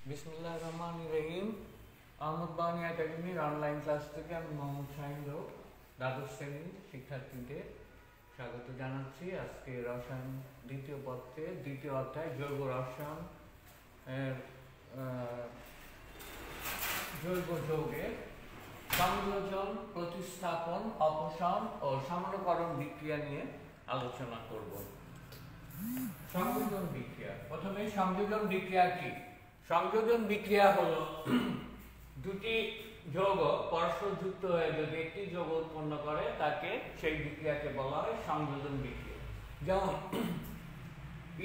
বিসমিল্লাহির রহমানির রহিম। আহমদ বানী একাডেমির অনলাইন ক্লাস থেকে আমি মোহাম্মদ শাহিন লোক দ্বাদশ শ্রেণীর শিক্ষার্থীদের স্বাগত জানাচ্ছি। আজকে রসায়ন দ্বিতীয় পত্রে দ্বিতীয় অধ্যায় জৈব রসায়ন জৈব যৌগের সংযোজন, প্রতিস্থাপন, অপসারণ ও সামান্যকরণ বিক্রিয়া নিয়ে আলোচনা করব। সংযোজন বিক্রিয়া। প্রথমে সংযোজন বিক্রিয়া কি? সংযোজন বিক্রিয়া হলো দুটি যৌগ পরস্পর যুক্ত হয়ে যদি একটি যৌগ উৎপন্ন করে তাকে সেই বিক্রিয়াকে বলা হয় সংযোজন বিক্রিয়া। যেমন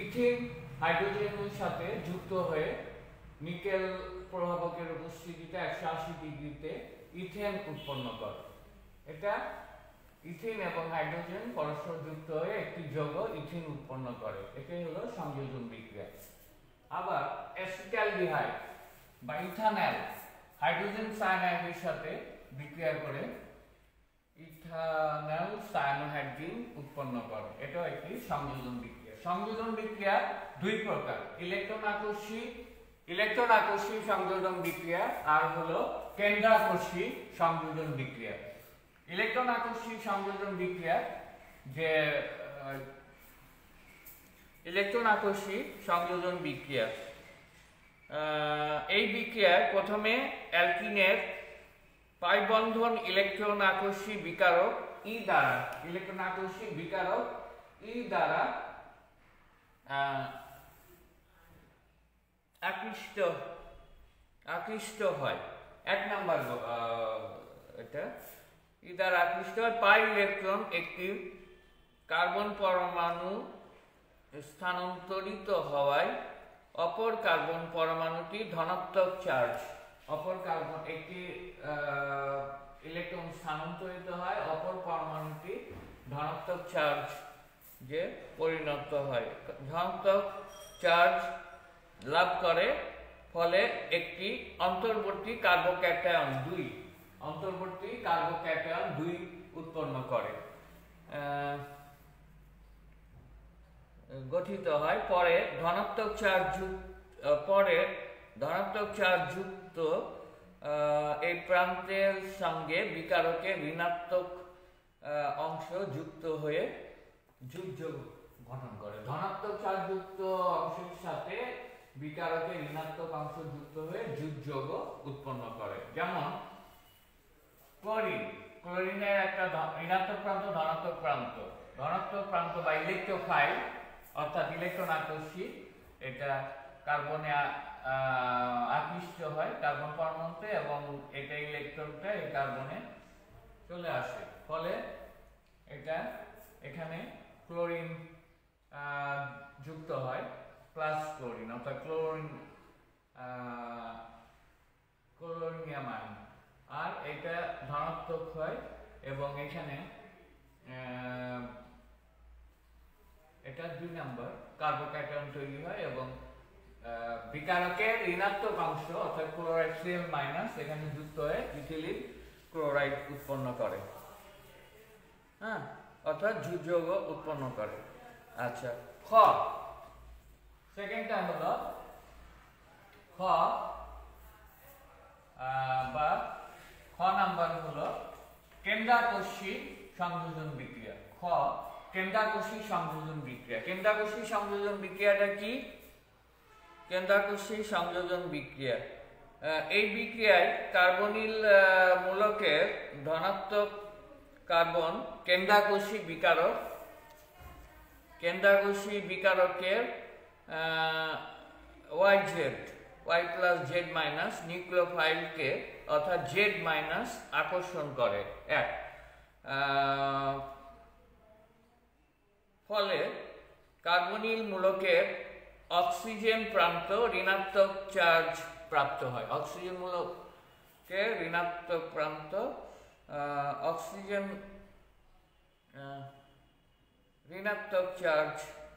ইথিন হাইড্রোজেনের সাথে যুক্ত হয়ে নিকেল প্রভাবকের উপস্থিতিতে 180 ডিগ্রিতে ইথেন উৎপন্ন করে। এটা ইথিন এবং হাইড্রোজেন পরস্পর যুক্ত হয়ে একটি যৌগ ইথিন উৎপন্ন করে, এটাই হলো সংযোজন বিক্রিয়া। আবার অ্যাসিটালডিহাইড বা ইথানল হাইড্রোজেন সায়ানাইডের সাথে বিক্রিয়া করে ইথানল সায়ানোহাইড্রিন উৎপন্ন করে, এটাও একটি সংযোজন বিক্রিয়া। সংযোজন বিক্রিয়া দুই প্রকার, ইলেকট্রন আকর্ষী সংযোজন বিক্রিয়া আর হলো কেন্দ্রাকর্ষী সংযোজন বিক্রিয়া। ইলেকট্রন আকর্ষী সংযোজন বিক্রিয়া যে ইলেকট্রন আকর্ষী সংযোজন বিক্রিয়া, এই বিক্রিয়ায় প্রথমে অ্যালকিনের পাই বন্ধন ইলেকট্রন আকর্ষী বিকারক ই দ্বারা ইলেকট্রন আকর্ষী বিকারক ই দ্বারা আকৃষ্ট হয়। এক নাম্বার এটা ই দ্বারা আকৃষ্ট হয়। পাই ইলেকট্রন একটি কার্বন পরমাণু স্থানান্তরিত হওয়ায় অপর কার্বন পরমাণুটি ধনাত্মক চার্জ, অপর কার্বন একটি ইলেকট্রন স্থানান্তরিত হয়, অপর পরমাণুটি ধনাত্মক চার্জ যে পরিণত হয়, ধনাত্মক চার্জ লাভ করে, ফলে একটি অন্তর্বর্তী কার্বোক্যাটায়ন 2 উৎপন্ন করে, গঠিত হয়। পরে ধনাত্মক চার্জ যুক্ত এই প্রান্তের সঙ্গে বিকারকের ঋণাত্মক অংশ যুক্ত হয়ে যুগ গঠন করে। ধনাত্মক চার্জ যুক্ত অংশের সাথে বিকারকের ঋণাত্মক অংশ যুক্ত হয়ে যুগ উৎপন্ন করে। যেমন ক্লোরিনের একটা ঋণাত্মক প্রান্ত, ধনাত্মক প্রান্ত বা ইলেকট্রোফাইল অর্থাৎ ইলেকট্রন আকর্ষী, এটা কার্বনে আকৃষ্ট হয় কার্বন পরমাণুতে এবং এটা ইলেকট্রনটা এই কার্বনে চলে আসে, ফলে এটা এখানে ক্লোরিন যুক্ত হয়, প্লাস ক্লোরিন অর্থাৎ ক্লোরিনিয়াম আয়ন, আর এটা ধনাত্মক হয় এবং এখানে এটা 2 নাম্বার কার্বোক্যাটায়ন তৈরি হয় এবং বিকারকের ঋণাত্মক অংশ অর্থাৎ ক্লোরাইড Cl- এখানে যুক্ত হয়ে ইথিলিন ক্লোরাইড উৎপন্ন করে, হ্যাঁ, অর্থাৎ যৌগ উৎপন্ন করে। আচ্ছা, সেকেন্ডটা হলো খ নাম্বার হলো কেন্দ্রাকর্ষী সংযোজন বিক্রিয়া। কেন্দ্রাকর্ষী সংযোজন বিক্রিয়া। কেন্দ্রাকর্ষী সংযোজন বিক্রিয়াটা কি? কেন্দ্রাকর্ষী সংযোজন বিক্রিয়া, এই বিক্রিয়ায় কার্বনিল মূলকের ধনাত্মক কার্বন কেন্দ্রাকর্ষী বিকারকের Y+Z- নিউক্লিওফাইলকে অর্থাৎ Z- আকর্ষণ করে, ফলে কার্বনিল মূলকের অক্সিজেন প্রান্ত ঋণাত্মক চার্জ প্রাপ্ত হয়। অক্সিজেন মূলকের ঋণাত্মক প্রান্ত ঋণাত্মক চার্জ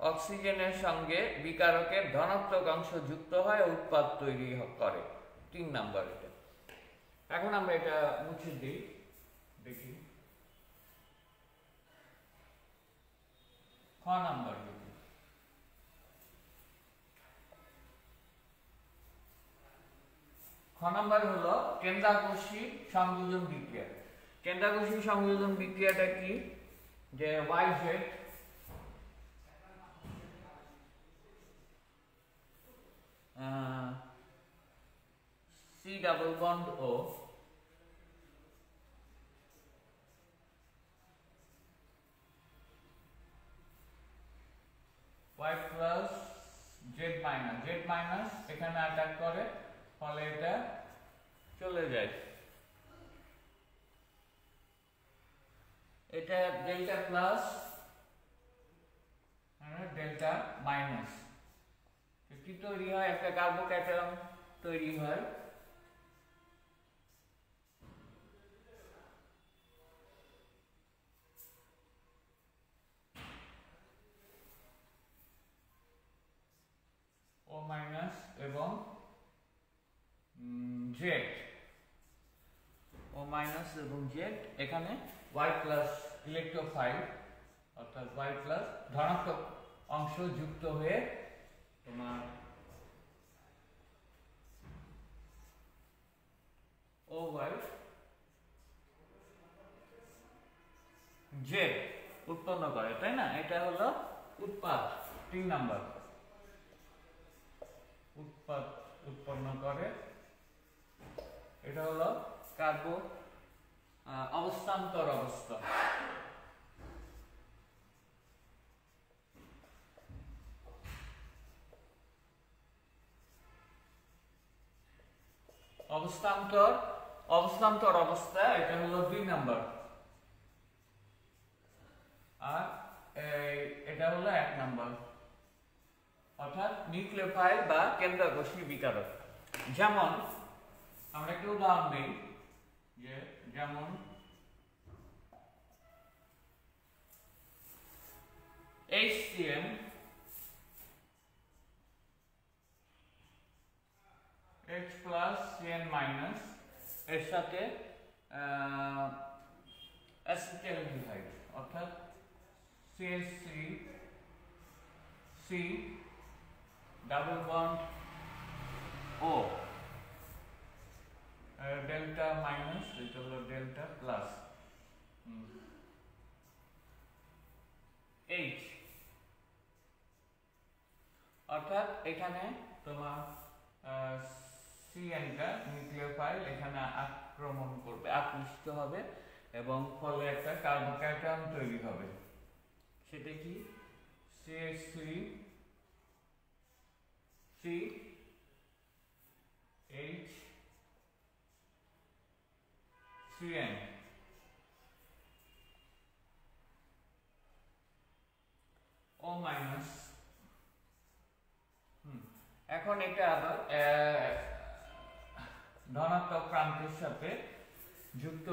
অক্সিজেনের সঙ্গে বিকারকের ধনাত্মক অংশ যুক্ত হয় ও উৎপাদ তৈরি করে। 3 নাম্বার এটা। এখন আমরা এটা মুছে দিই, দেখি খ নাম্বার। নাম্বার হলো কেন্দ্রাকর্ষী সংযোজন বিক্রিয়া। কেন্দ্রাকর্ষী সংযোজন বিক্রিয়াটা কি, যে YZ C double bond O Y plus Z minus এখানে অ্যাটাক করে, ফলে এটা চলে যায়। এটা ডেল্টা প্লাস ডেল্টা মাইনাস কি তৈরি হয়, একটা কার্বোক্যাটায়ন তৈরি হয়। O মাইনাস এবং জেড, O মাইনাস এবং জেড, এখানে Y প্লাস ইলেকট্রোফাইল অর্থাৎ Y প্লাস ধনাত্মক অংশ যুক্ত হয়ে তোমার OY জেড উৎপন্ন করে, তাই না? এটা হলো উৎপাদ, 3 নাম্বার উৎপাদ উৎপন্ন করে। এটা হলো কার্বো অবস্থান্তর অবস্থা। অবস্থান্তর অবস্থা, এটা হলো 2 নাম্বার, আর এটা হলো 1 নাম্বার, অর্থাৎ নিউক্লিওফাইল বা কেন্দ্রাকর্ষী বিকারক। যেমন আমরা একটা উদাহরণ দিই, যে যেমন HCN H plus CN minus এর সাথে অ্যাসিটালডিহাইড অর্থাৎ CH3 C double bond O delta minus, এটা হলো ডেল্টা প্লাস H, অর্থাৎ এখানে তোমার CN টা নিউক্লিওফাইল এখানে আক্রমণ করবে, আকৃষ্ট হবে এবং ফলে একটা কার্বোক্যাটায়ন তৈরি হবে। সেটা কি, CH3 C H CN O minus. এখন এটা আবার ধনাত্মক প্রান্তের সাথে যুক্ত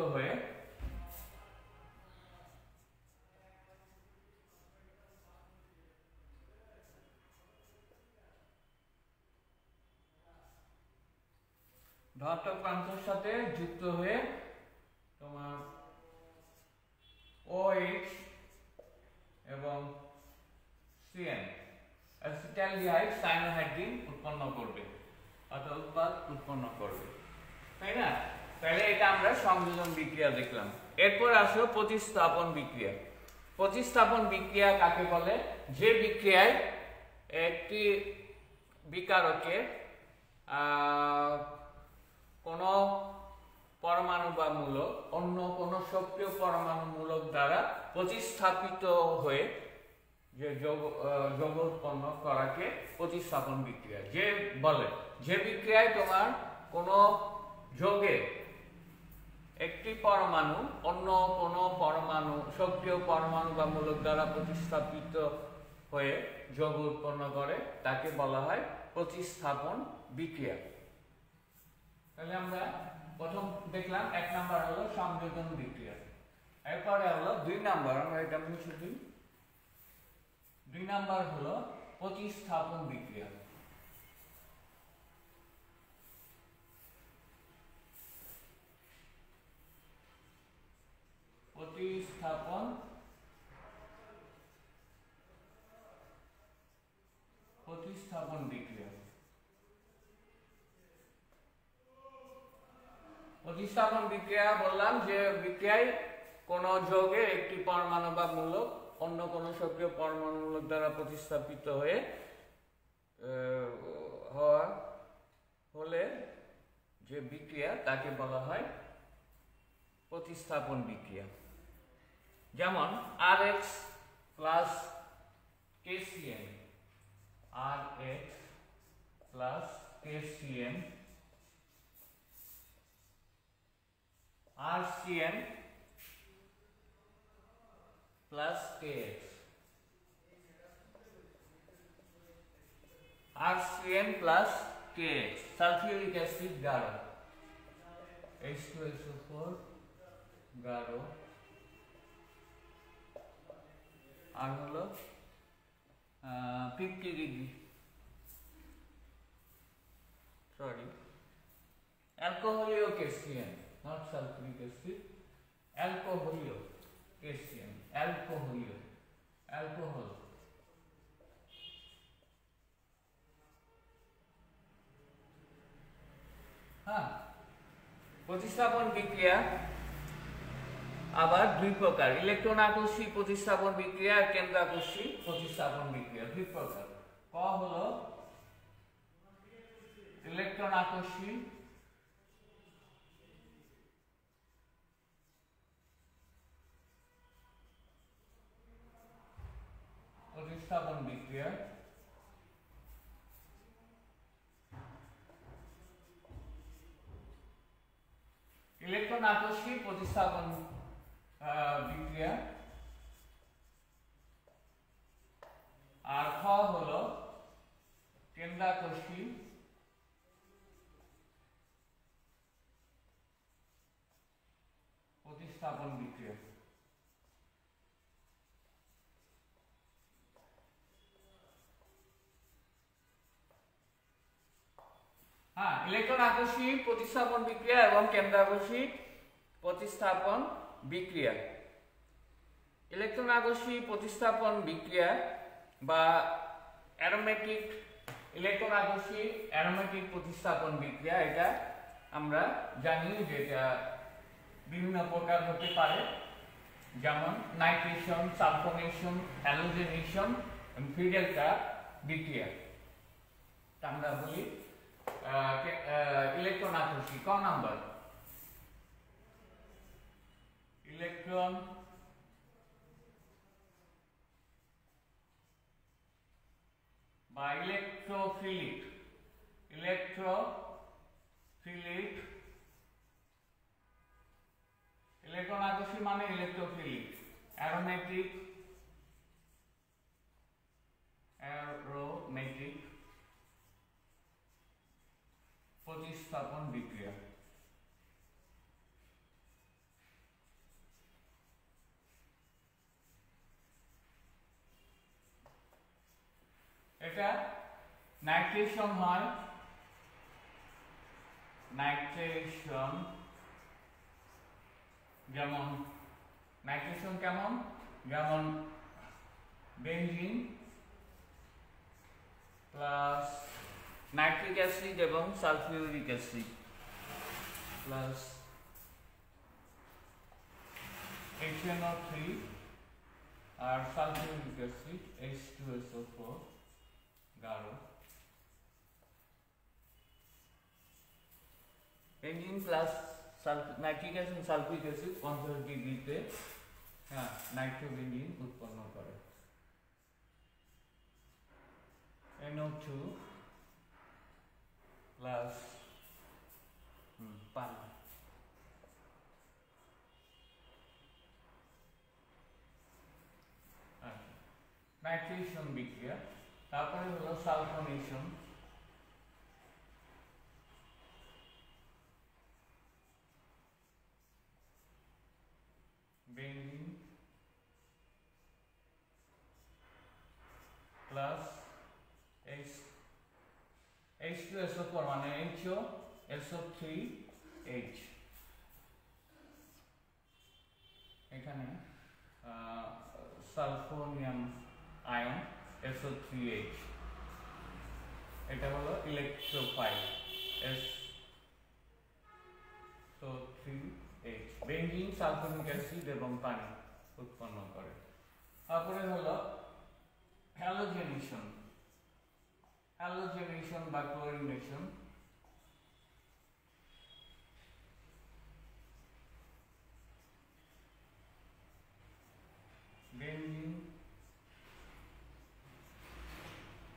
হয়ে তোমার OH এবং CN অ্যাসিটালডিহাইড সাইনোহাইড্রিন উৎপন্ন করবে, অর্থাৎ উৎপাদ উৎপন্ন করবে, তাই না? তাহলে এটা আমরা সংযোজন বিক্রিয়া দেখলাম। এরপর আসলো প্রতিস্থাপন বিক্রিয়া। প্রতিস্থাপন বিক্রিয়া কাকে বলে? যে বিক্রিয়ায় একটি বিকারকের কোন পরমাণু বা মূলক অন্য কোন সক্রিয় পরমাণু মূলক দ্বারা প্রতিস্থাপিত হয়ে যে যৌগ উৎপন্ন করাকে প্রতিস্থাপন বিক্রিয়া যে বলে। যে বিক্রিয়ায় তোমার কোন যৌগে একটি পরমাণু অন্য কোন পরমাণু সক্রিয় পরমাণু বা মূলক দ্বারা প্রতিস্থাপিত হয়ে যৌগ উৎপন্ন করে তাকে বলা হয় প্রতিস্থাপন বিক্রিয়া। তাহলে আমরা প্রথম দেখলাম 1 নাম্বার হলো সংযোজন বিক্রিয়া। এরপরে হলো 2 নাম্বার, আমরা এটা মুছে দিই। 2 নাম্বার হলো প্রতিস্থাপন বিক্রিয়া। প্রতিস্থাপন বিক্রিয়া প্রতিস্থাপন বিক্রিয়া বললাম যে বিক্রিয়ায় কোন যৌগের একটি পরমাণু বা মূলক অন্য কোন সক্রিয় পরমাণু মূলক দ্বারা প্রতিস্থাপিত হলে যে বিক্রিয়া তাকে বলা হয় প্রতিস্থাপন বিক্রিয়া। যেমন Rx plus KCl, Rx plus KCl, RCl plus KX, RCN plus KX, sulphuric acid গাঢ়, H2SO4 গাঢ়, আর হলো 50 ডিগ্রি, সরি অ্যালকোহলীয় KCN, not sulfuric acid, অ্যালকোহলীয় KCN, অ্যালকোহলীয়, অ্যালকোহল। হ্যাঁ, প্রতিস্থাপন বিক্রিয়া আবার দুই প্রকার, ইলেকট্রন আকর্ষী প্রতিস্থাপন বিক্রিয়া আর কেন্দ্র আকর্ষী প্রতিস্থাপন বিক্রিয়া, দুই প্রকার। ক হলো ইলেকট্রন আকর্ষী প্রতিস্থাপন বিক্রিয়া, ইলেকট্রন আকর্ষী প্রতিস্থাপন বিক্রিয়া, আর খ হলো কেন্দ্রাকর্ষী প্রতিস্থাপন বিক্রিয়া। হ্যাঁ, ইলেকট্রন আকর্ষী প্রতিস্থাপন বিক্রিয়া এবং কেন্দ্রাকর্ষী প্রতিস্থাপন বিক্রিয়া। ইলেকট্রন আকর্ষী প্রতিস্থাপন বিক্রিয়া বা অ্যারোমেটিক, ইলেকট্রন আকর্ষী অ্যারোমেটিক প্রতিস্থাপন বিক্রিয়া, এটা আমরা জানি যে এটা বিভিন্ন প্রকার হতে পারে, যেমন নাইট্রেশন, সালফোনেশন, হ্যালোজেনেশন, ফিডেলটা বিক্রিয়া আমরা বলি ইলেকট্রন আকর্ষী। ক নাম্বার, ইলেকট্রন বা ইলেকট্রোফিলিক, ইলেকট্রোফিলিক, ইলেকট্রন আকর্ষী মানে ইলেকট্রোফিলিক, অ্যারোমেটিক, অ্যারোমেটিক প্রতিস্থাপন বিক্রিয়া। এটা নাইট্রেশন হয়, নাইট্রেশন, যেমন নাইট্রেশন কেমন, যেমন বেনজিন প্লাস নাইট্রিক অ্যাসিড এবং সালফিউরিক অ্যাসিড প্লাস HNO3 আর সালফিউরিক অ্যাসিড H2SO4 গাঢ়। Benzene plus nitric acid sulphuric acid 50 ডিগ্রিতে নাইট্রোবেনজিন উৎপন্ন করে। NO2 প্লাস পানি, নাইট্রেশন বিক্রিয়া। তারপরে হলো সালফোনেশন, বেনজিন প্লাস H2SO4 মানে HOSO3H, এখানে সালফোনিয়াম আয়ন SO3H, এটা হলো electrophile SO3 O3H benzene sulphonic acid এবং পানি উৎপন্ন করে। তারপরে হলো হ্যালোজেনেশন বা chlorination.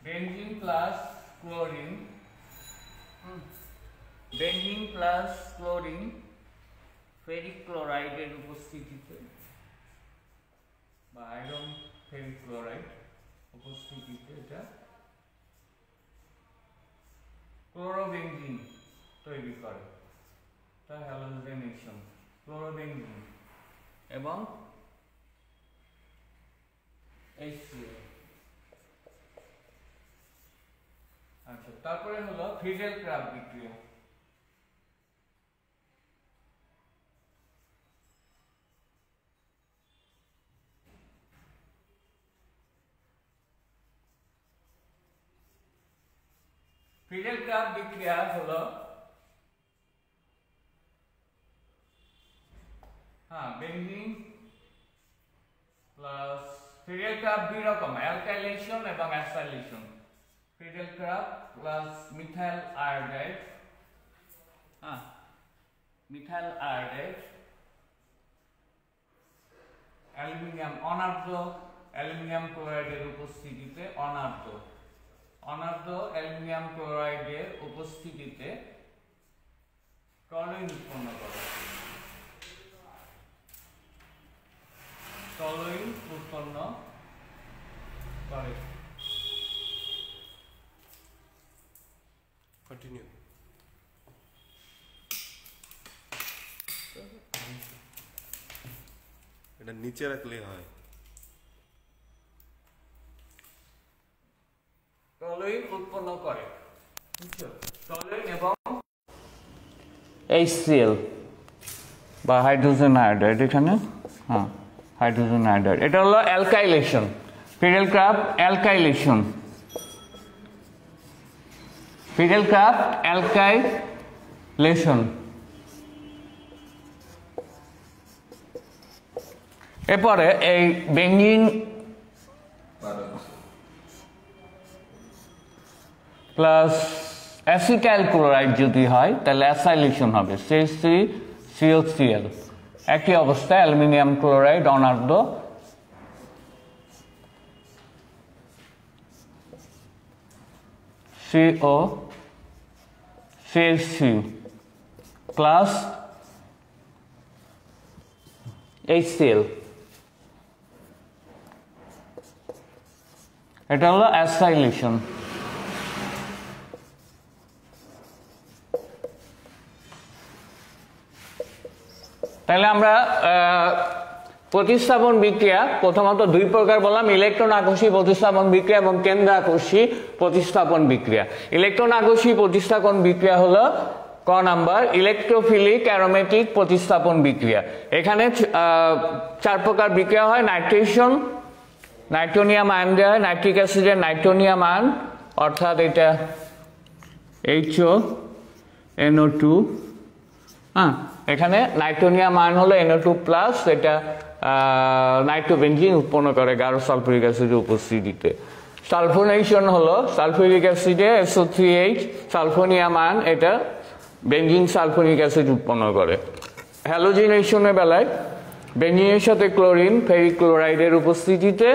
Benzene plus chlorine ferric ক্লোরাইডের উপস্থিতিতে বা আয়রন ফেরিক ক্লোরাইড উপস্থিতিতে এটা ক্লোরোবেঞ্জিন তৈরি করে, তা হ্যালোজেনেশন। ক্লোরোবেঞ্জিন এবং HCl। আচ্ছা, তারপরে হলো ফ্রিডেল-ক্রাফট বিক্রিয়া। ফ্রিডেল-ক্রাফট বিক্রিয়া হলো বেঞ্জিন প্লাস ফ্রিডেল-ক্রাফট দুই রকম, অ্যালকাইলেশন এবং acylation. Friedel Craft plus methyl iodide, অনার্দ্র অ্যালুমিনিয়াম ক্লোরাইডের উপস্থিতিতে অনার্দ্র অ্যালুমিনিয়াম ক্লোরাইডের উপস্থিতিতে টলুইন উৎপন্ন করে। কন্টিনিউ। এটা নিচে রাখলে হয়। টলুইন উৎপন্ন করে, টলুইন এবং HCl বা হাইড্রোজেন আয়োডাইড। এখানে হাইড্রোজেন আয়োডাইড, এটা হলো অ্যালকাইলেশন। ফ্রিডেল-ক্রাফট অ্যালকাইলেশন, এরপরে এই বেঞ্জিন প্লাস অ্যাসিটাইল ক্লোরাইড যদি হয় তাহলে অ্যাসাইলেশন হবে, CaCO3Cl। একই অবস্থায় অ্যালুমিনিয়াম ক্লোরাইড অনার্দ্র CaC প্লাস HCl, এটা হলো অ্যাসাইলেশন। তাহলে আমরা প্রতিস্থাপন বিক্রিয়া প্রথমত দুই প্রকার বললাম, ইলেকট্রন আকর্ষী প্রতিস্থাপন বিক্রিয়া এবং কেন্দ্র আকর্ষী প্রতিস্থাপন বিক্রিয়া। ইলেকট্রন আকর্ষী প্রতিস্থাপন বিক্রিয়া হলো ক নাম্বার, ইলেকট্রোফিলিক অ্যারোমেটিক প্রতিস্থাপন বিক্রিয়া। এখানে 4 প্রকার বিক্রিয়া হয়। নাইট্রোনিয়াম আয়ন দেওয়া হয়, নাইট্রিক অ্যাসিডের নাইট্রোনিয়াম আয়ন, অর্থাৎ এটা HONO2। এখানে নাইট্রোনিয়াম আয়ন হলো NO2+, এটা নাইট্রোবেঞ্জিন উৎপন্ন করে গাঢ় সালফিউরিক অ্যাসিডের উপস্থিতিতে। সালফোনেশন হলো সালফিউরিক অ্যাসিডে SO3H সালফোনিয়াম আয়ন, এটা বেঞ্জিন সালফোনিক অ্যাসিড উৎপন্ন করে। হ্যালোজিনেশনের বেলায় বেঞ্জিনের সাথে ক্লোরিন ফেরিক ক্লোরাইডের উপস্থিতিতে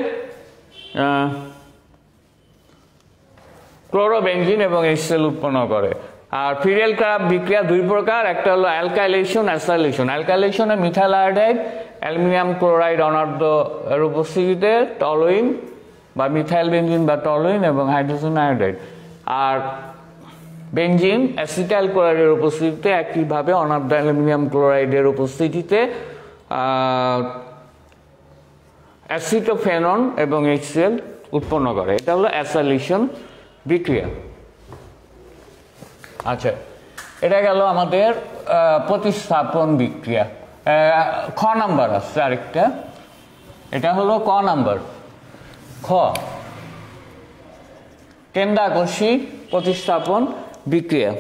ক্লোরোবেঞ্জিন এবং HCl উৎপন্ন করে। আর ফ্রিডেল-ক্রাফট বিক্রিয়া দুই প্রকার, একটা হলো অ্যালকাইলেশন, অ্যাসাইলেশন। অ্যালকাইলেশনে মিথাইল আয়োডাইড অ্যালুমিনিয়াম ক্লোরাইড অনার্দ্র এর উপস্থিতিতে টলুইন বা মিথাইল বেঞ্জিন বা টলুইন এবং হাইড্রোজেন আয়োডাইড। আর বেঞ্জিন অ্যাসিটাইল ক্লোরাইডের উপস্থিতিতে একইভাবে অনার্দ্র অ্যালুমিনিয়াম ক্লোরাইডের উপস্থিতিতে অ্যাসিটোফেনন এবং HCl উৎপন্ন করে। এটা হলো অ্যাসাইলেশন বিক্রিয়া। আচ্ছা, এটা গেল আমাদের প্রতিস্থাপন বিক্রিয়া। খ নাম্বার আছে আরেকটা, এটা হলো ক নাম্বার, খ কেন্দ্রাকর্ষী প্রতিস্থাপন বিক্রিয়া।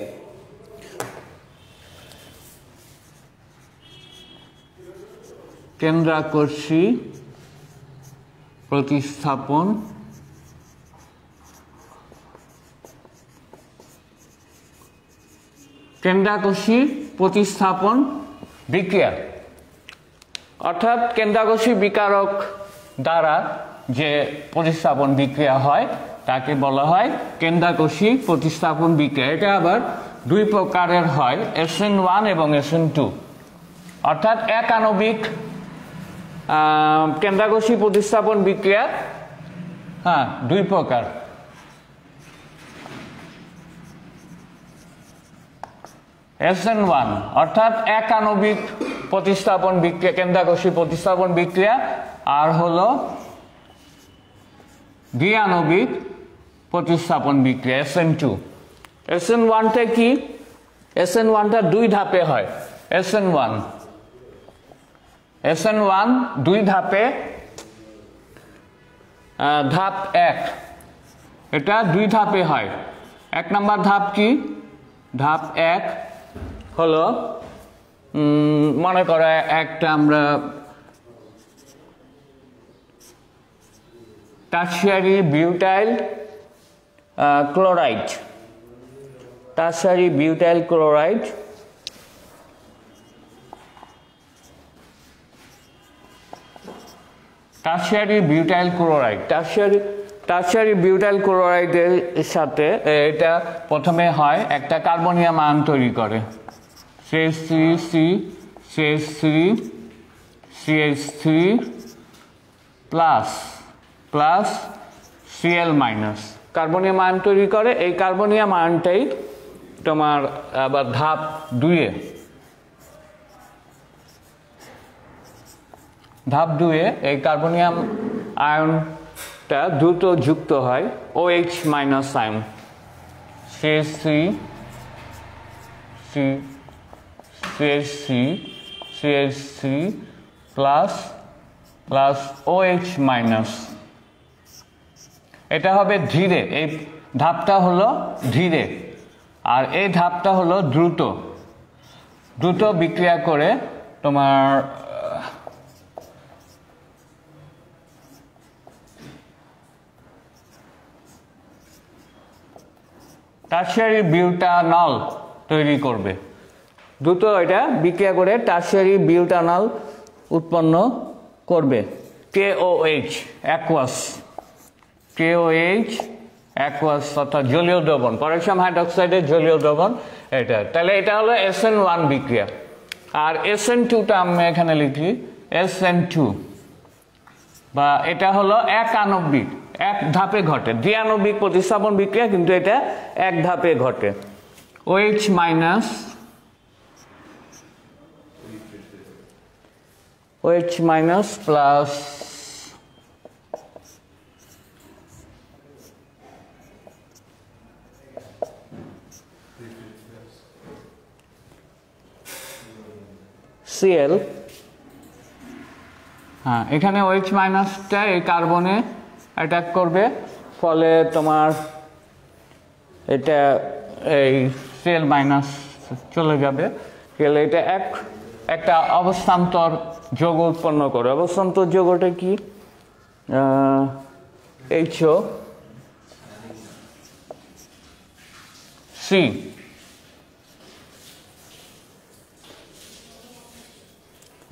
কেন্দ্রাকর্ষী প্রতিস্থাপন বিক্রিয়া, অর্থাৎ কেন্দ্রাকর্ষী বিকারক দ্বারা যে প্রতিস্থাপন বিক্রিয়া হয় তাকে বলা হয় কেন্দ্রাকর্ষী প্রতিস্থাপন বিক্রিয়া। এটা আবার দুই প্রকারের হয়, SN1 এবং SN2, অর্থাৎ এক আণবিক কেন্দ্রাকর্ষী প্রতিস্থাপন বিক্রিয়া দুই প্রকার। SN1 অর্থাৎ এক আণবিক প্রতিস্থাপন বিক্রিয়া, কেন্দ্রাকর্ষী প্রতিস্থাপন বিক্রিয়া, আর হলো দ্বিআণবিক প্রতিস্থাপন বিক্রিয়া SN2। SN1টা কি? SN1টা দুই ধাপে হয়। SN1 দুই ধাপে, ধাপ 1, এটা দুই ধাপে হয়। এক নম্বর ধাপ কি? ধাপ 1 হলো মনে করো একটা আমরা tertiary butyl chloride, tertiary butyl ক্লোরাইডের সাথে এটা প্রথমে হয় একটা কার্বনিয়াম আয়ন তৈরি করে, CH3 plus Cl minus carbonium ion তৈরি করে। এই কার্বনিয়াম আয়নটাই তোমার আবার ধাপ 2-এ এই কার্বনিয়াম আয়নটা দ্রুত যুক্ত হয় OH minus ion, CH3 plus OH minus. এটা হবে ধীরে, এই ধাপটা হলো ধীরে, আর এই ধাপটা হলো দ্রুত বিক্রিয়া করে তোমার টারশিয়ারি বিউটানল তৈরি করবে। দ্রুত এটা বিক্রিয়া করে টারশিয়ারি বিউটানল উৎপন্ন করবে। KOH অ্যাকুয়াস অর্থাৎ জলীয় দ্রবণ, পটাশিয়াম হাইড্রোক্সাইডের জলীয় দ্রবণ এটা। তাহলে এটা হলো SN1 বিক্রিয়া। আর SN2টা আমি এখানে লিখি SN2, বা এটা হলো এক আণবিক, এক ধাপে ঘটে। দ্বিআণবিক প্রতিস্থাপন বিক্রিয়া, কিন্তু এটা এক ধাপে ঘটে। OH মাইনাস প্লাস Cl, এখানে OH মাইনাসটা এই কার্বনে অ্যাটাক করবে, ফলে তোমার এটা এই Cl মাইনাস চলে যাবে। গেলে এটা একটা অবস্থান্তর যৌগ উৎপন্ন করে। অবস্থান্তর যৌগটা কি? HOC,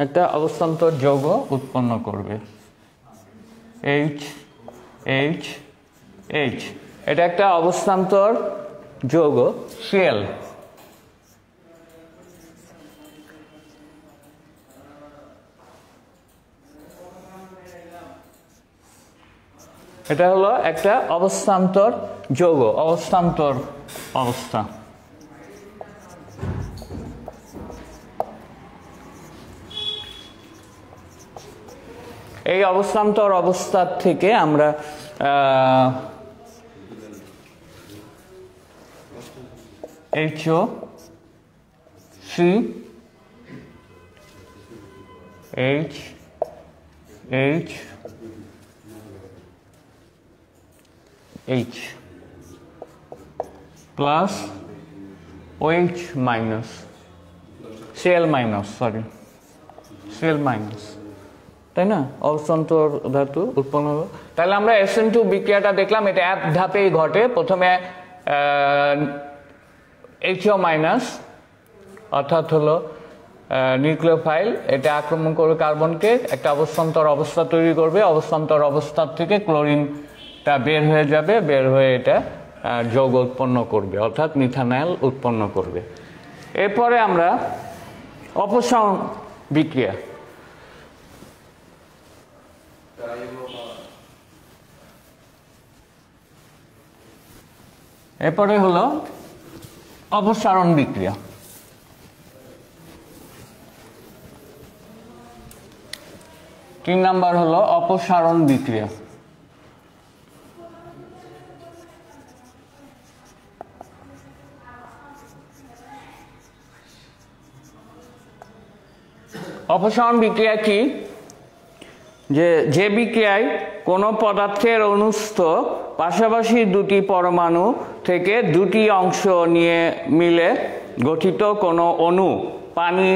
একটা অবস্থান্তর যৌগ উৎপন্ন করবে H, এটা একটা অবস্থান্তর যৌগ Cl। এটা হলো একটা অবস্থান্তর যৌগ, অবস্থান্তর অবস্থা। এই অবস্থান্তর অবস্থা থেকে আমরা H plus OH minus Cl minus তাই না, অবস্থান্তর ধাতু উৎপন্ন হবে। তাহলে আমরা SN2 বিক্রিয়াটা দেখলাম, এটা এক ধাপেই ঘটে। প্রথমে HO মাইনাস অর্থাৎ হলো নিউক্লিওফাইল, এটা আক্রমণ করবে কার্বনকে, একটা অবস্থান্তর অবস্থা তৈরি করবে, অবস্থান্তর অবস্থার থেকে ক্লোরিনটা বের হয়ে যাবে, বের হয়ে এটা যৌগ উৎপন্ন করবে অর্থাৎ মিথানল উৎপন্ন করবে। এরপরে আমরা অপসারণ বিক্রিয়া, এরপরে হলো অপসারণ বিক্রিয়া। তিন নাম্বার হলো অপসারণ বিক্রিয়া। অপসারণ বিক্রিয়া কি? যে বিক্রিয়ায় কোনো পদার্থের অনুস্থ পাশাপাশি দুটি পরমাণু থেকে দুটি অংশ নিয়ে মিলে গঠিত কোনো অণু, পানি,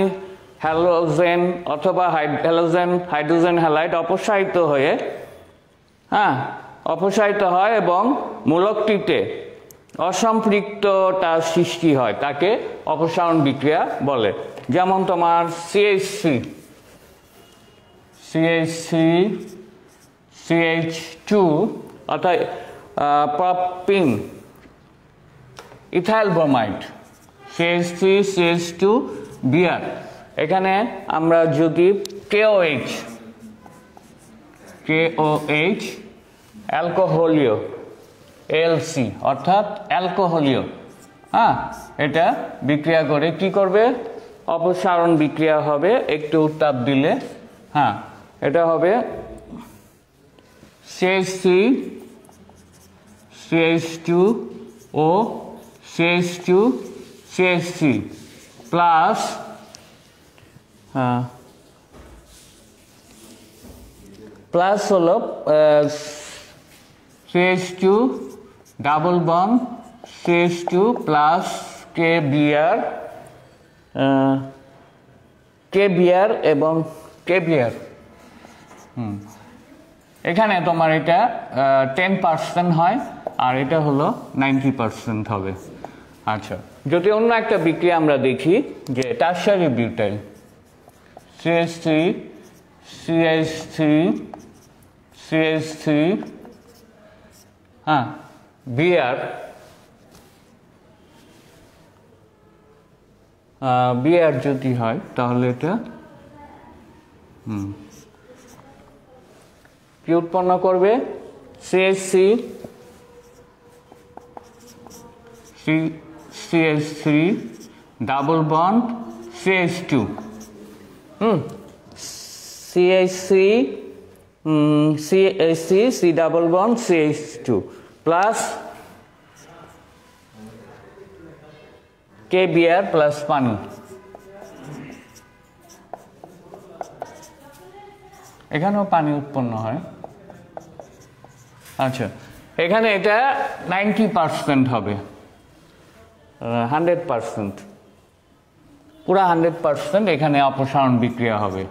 হ্যালোজেন অথবা হাইড্রোজেন হ্যালাইড অপসারিত হয় এবং মূলকটিতে অসম্পৃক্ততা সৃষ্টি হয়, তাকে অপসারণ বিক্রিয়া বলে। যেমন তোমার CH3CH2 অর্থাৎ প্রপিন, ইথাইল ব্রোমাইড, CH3CH2 বিয়ার। এখানে আমরা যদি KOH অ্যালকোহলীয়, ALC অর্থাৎ অ্যালকোহলীয়, এটা বিক্রিয়া করে কি করবে? অপসারণ বিক্রিয়া হবে। একটু উত্তাপ দিলে এটা হবে CH3CH2O CH2CH3 প্লাস হলো CH2 double bond CH2 plus KBr এবং KBr। এখানে তোমার এটা 10% হয় আর এটা হলো 90% হবে। আচ্ছা, যদি অন্য একটা বিক্রিয়া আমরা দেখি, যে টারশারি বিউটাইল, CH3 বিআর যদি হয় তাহলে এটা কি উৎপন্ন করবে? CH3 double bond CH2, C double bond CH2 plus KBr plus পানি। এখানেও পানি উৎপন্ন হয়। আচ্ছা, এখানে এটা 90% হবে, 100%, পুরা 100% এখানে অপসারণ বিক্রিয়া হবে।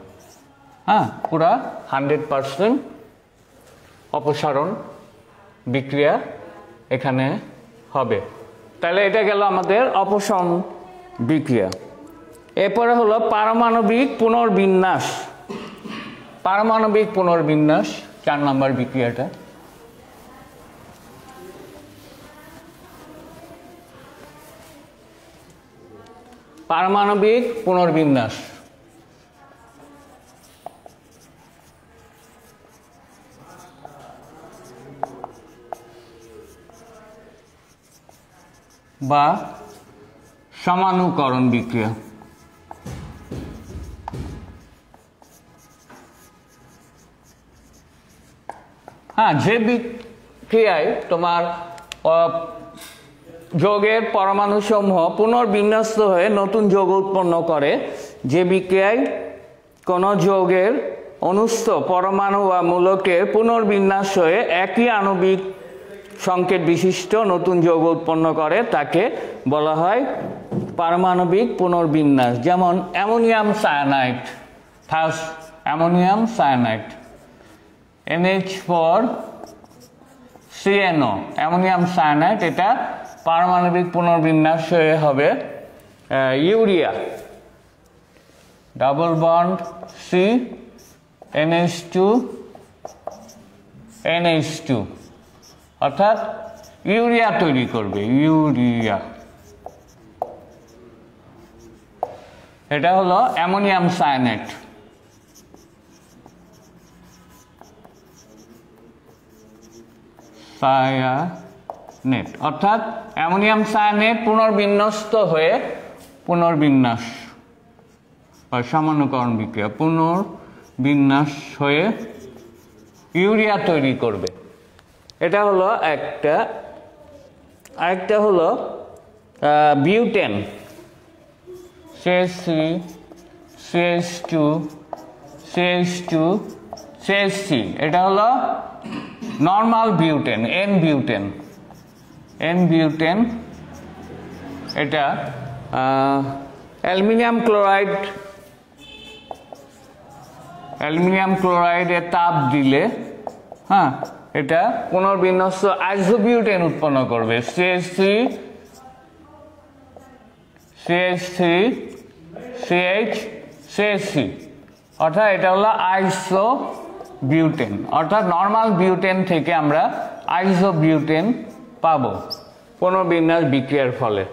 পুরা 100% অপসারণ বিক্রিয়া এখানে হবে। তাহলে এটা গেল আমাদের অপসারণ বিক্রিয়া। এরপরে হলো পারমাণবিক পুনর্বিন্যাস। পারমাণবিক পুনর্বিন্যাস 4 নম্বর বিক্রিয়াটা। পারমাণবিক পুনর্বিন্যাস বা সমানুকরণ বিক্রিয়া। যে বিক্রিয়ায় তোমার যৌগের পরমাণুসমূহ পুনর্বিন্যস্ত হয়ে নতুন যৌগ উৎপন্ন করে, যে বিক্রিয়ায় কোনো যৌগের অনুস্থ পরমাণু বা মূলকের পুনর্বিন্যাস হয়ে একই আণবিক সংকেত বিশিষ্ট নতুন যৌগ উৎপন্ন করে, তাকে বলা হয় পারমাণবিক পুনর্বিন্যাস। যেমন ammonium cyanide, ammonium cyanide, NH4CnO, ammonium cyanide. এটা পারমাণবিক পুনর্বিন্যাস হয়ে হবে urea, double bond C NH2 অর্থাৎ ইউরিয়া তৈরি করবে, ইউরিয়া। এটা হলো অ্যামোনিয়াম সায়ানাইড। সায়ানেট অর্থাৎ অ্যামোনিয়াম সায়ানেট পুনর্বিন্যস্ত হয়ে পুনর্বিন্যাস বা সামান্যকরণ বিক্রিয়া পুনর্বিন্যাস হয়ে ইউরিয়া তৈরি করবে। এটা হলো একটা। আরেকটা হলো butane, CH3 CH2 CH2 CH3। এটা হলো নর্মাল বিউটেন, N বিউটেন। এটা অ্যালুমিনিয়াম ক্লোরাইডে তাপ দিলে হ্যাঁ এটা পুনর্বিন্যস্ত আইসোবিউটেন উৎপন্ন করবে, CH3 CH3 অর্থাৎ এটা হলো আইসোবিউটেন। অর্থাৎ নর্মাল বিউটেন থেকে আমরা আইসোবিউটেন পাবো পুনর্বিন্যাস বিক্রিয়ার ফলে।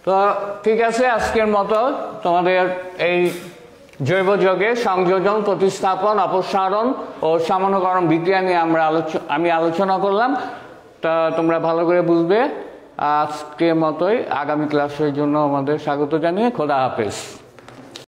তো ঠিক আছে, আজকের মতো তোমাদের এই জৈব যৌগের সংযোজন, প্রতিস্থাপন, অপসারণ ও সামান্যকরণ বিক্রিয়া নিয়ে আমি আলোচনা করলাম। তা তোমরা ভালো করে বুঝবে। আজকের মতোই আগামী ক্লাসের জন্য আমাদের স্বাগত জানিয়ে খোদা হাফেজ।